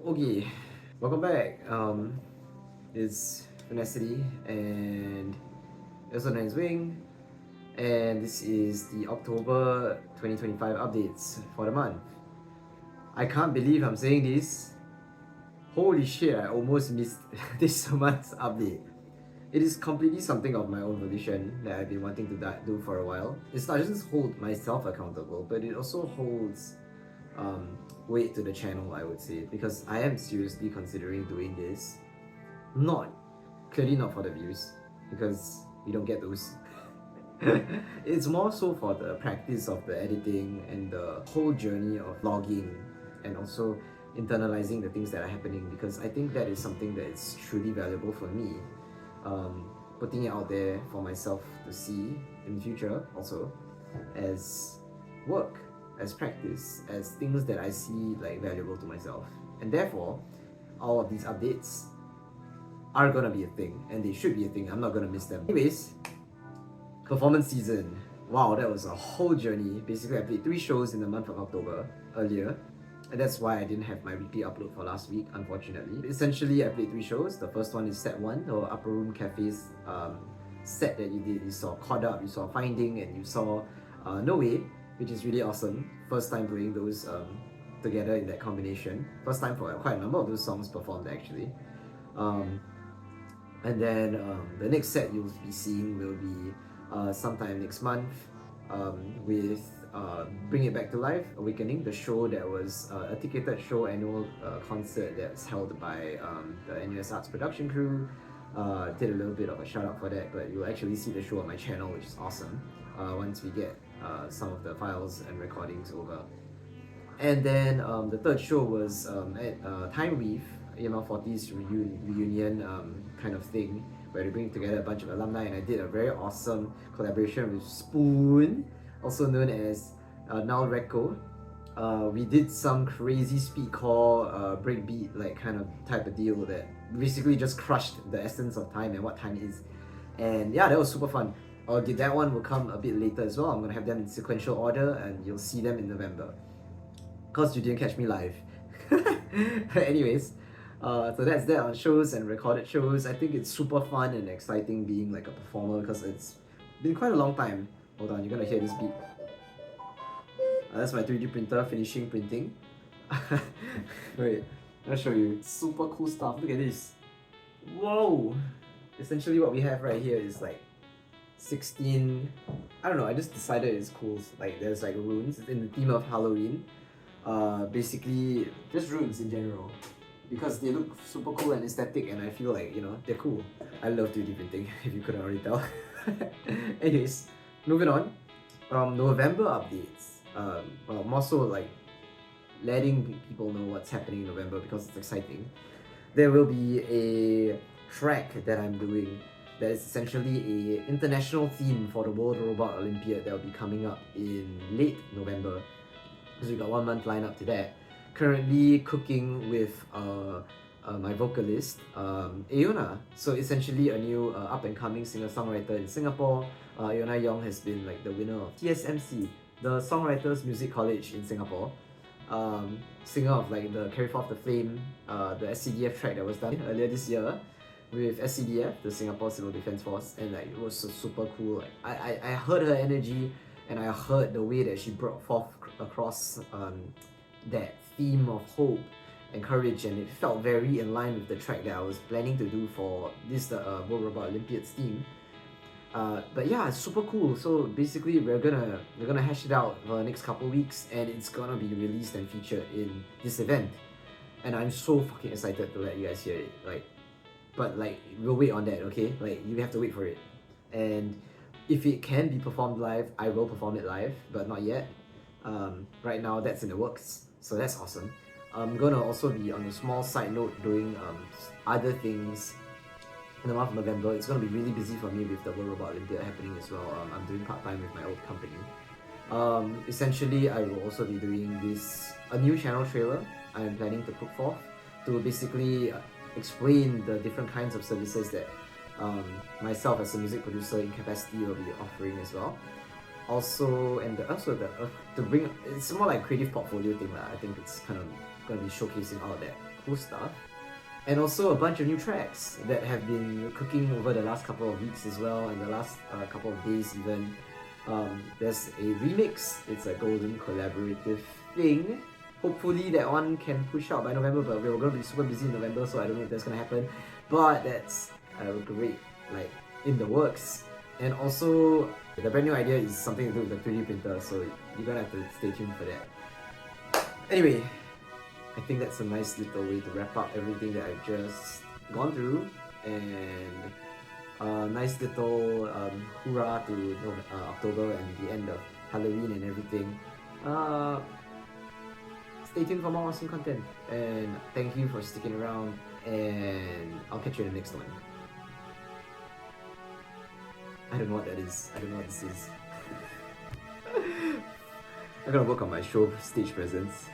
Okay, welcome back. It's Finessity and also known as Wing, and this is the October 2025 updates for the month. I can't believe I'm saying this. Holy shit, I almost missed this month's update. It is completely something of my own volition that I've been wanting to do for a while. It's not just hold myself accountable, but it also holds weight to the channel, I would say, because I am seriously considering doing this. Clearly not for the views, because we don't get those. It's more so for the practice of the editing and the whole journey of vlogging and also internalizing the things that are happening, because I think that is something that is truly valuable for me. Putting it out there for myself to see in the future also as work, as practice, as things that I see like valuable to myself. And therefore, all of these updates are gonna be a thing, and they should be a thing. I'm not gonna miss them. Anyways, performance season. Wow, that was a whole journey. Basically, I played 3 shows in the month of October earlier, and that's why I didn't have my weekly upload for last week, unfortunately. Essentially, I played 3 shows. The first one is set 1, the Upper Room Cafe's set that you did. You saw Caught Up, you saw Finding, and you saw No Way, which is really awesome. First time playing those together in that combination. First time for quite a number of those songs performed, actually. And then the next set you'll be seeing will be sometime next month with Bring It Back to Life, Awakening, the show that was a ticketed show annual concert that's held by the NUS Arts production crew. Did a little bit of a shout out for that, but you'll actually see the show on my channel, which is awesome once we get some of the files and recordings over. And then the third show was at Time Weave, 40s reunion kind of thing, where they bring together a bunch of alumni, and I did a very awesome collaboration with Spoon, also known as Nal Reco. We did some crazy speedcore breakbeat like kind of type of deal that basically just crushed the essence of time and what time is. And yeah, that was super fun. That one will come a bit later as well. I'm gonna have them in sequential order, and you'll see them in November. Cause you didn't catch me live. Anyways, so that's that on shows and recorded shows. I think it's super fun and exciting being like a performer, because it's been quite a long time. Hold on, you're gonna hear this beat. That's my 3D printer finishing printing. Wait, I'll show you. Super cool stuff. Look at this. Whoa! Essentially what we have right here is like 16... I don't know, I just decided it's cool. Like there's like runes in the theme of Halloween. Basically just runes in general, because they look super cool and aesthetic, and I feel like, they're cool. I love 3D printing, if you couldn't already tell. Anyways, moving on. November updates. Well, more so like letting people know what's happening in November, because it's exciting. There will be a track that I'm doing that is essentially a international theme for the World Robot Olympiad that will be coming up in late November. So we got 1 month lined up to that. Currently cooking with my vocalist, Aona. So essentially a new up-and-coming singer-songwriter in Singapore. Aona Yong has been like the winner of TSMC, the Songwriters Music College in Singapore. Singer of like the Carry Forth the Flame, the SCDF track that was done earlier this year with SCDF, the Singapore Civil Defence Force, and like it was so super cool. Like, I heard her energy, and I heard the way that she brought forth across that theme of hope and courage, and it felt very in line with the track that I was planning to do for this World Robot Olympiad's theme. But yeah, it's super cool. So basically we're gonna hash it out for the next couple weeks, and it's gonna be released and featured in this event. And I'm so fucking excited to let you guys hear it. But we'll wait on that, okay? Like, you have to wait for it. And if it can be performed live, I will perform it live, but not yet. Right now that's in the works, so that's awesome. I'm gonna also be, on a small side note, doing other things in the month of November. It's gonna be really busy for me with the World Robot Olympiad happening as well. I'm doing part-time with my old company. Essentially, I will also be doing a new channel trailer I'm planning to put forth to basically explain the different kinds of services that myself as a music producer in capacity will be offering as well. Also to bring, it's more like creative portfolio thing lah. I think it's kind of gonna be showcasing all that cool stuff. And also a bunch of new tracks that have been cooking over the last couple of weeks as well, and the last couple of days even. There's a remix, it's a golden collaborative thing. Hopefully that one can push out by November, but we're going to be super busy in November, so I don't know if that's going to happen. But that's great, like, in the works. And also, the brand new idea is something to do with the 3D printer, so you're going to have to stay tuned for that. Anyway, I think that's a nice little way to wrap up everything that I've just gone through, and a nice little hoorah to October and the end of Halloween and everything. Stay tuned for more awesome content, and thank you for sticking around, and I'll catch you in the next one. I don't know what that is. I don't know what this is. I'm gonna work on my show stage presence.